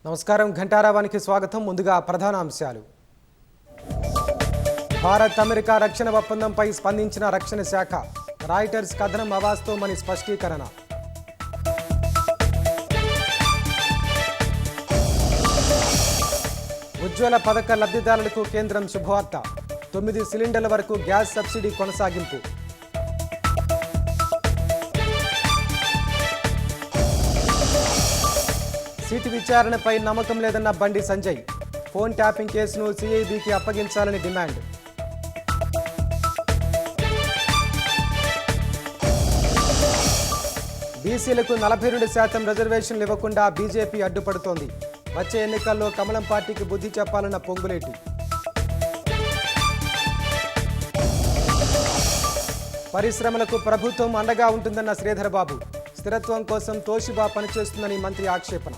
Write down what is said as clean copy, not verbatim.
నమస్కారం, ఘంటారావానికి స్వాగతం. ముందుగా ప్రధాన అంశాలు. భారత్ అమెరికా రక్షణ ఒప్పందంపై స్పందించిన రక్షణ శాఖ. రాయిటర్స్ కథనం అవాస్తవమని స్పష్టీకరణ. ఉజ్వల పథక లబ్ధిదారులకు కేంద్రం శుభవార్త. 9 సిలిండర్ల వరకు గ్యాస్ సబ్సిడీ కొనసాగింపు. సీటు విచారణపై నమ్మకం లేదన్న బండి సంజయ్. ఫోన్ ట్యాపింగ్ కేసును సిఐబికి అప్పగించాలని డిమాండ్. బీసీలకు 42% రిజర్వేషన్లు ఇవ్వకుండా బీజేపీ అడ్డుపడుతోంది. వచ్చే ఎన్నికల్లో కమలం పార్టీకి బుద్ధి చెప్పాలన్న పొంగులేటి. పరిశ్రమలకు ప్రభుత్వం అండగా ఉంటుందన్న శ్రీధర్ బాబు. స్థిరత్వం కోసం తోషిబా పనిచేస్తుందని మంత్రి ఆక్షేపణ.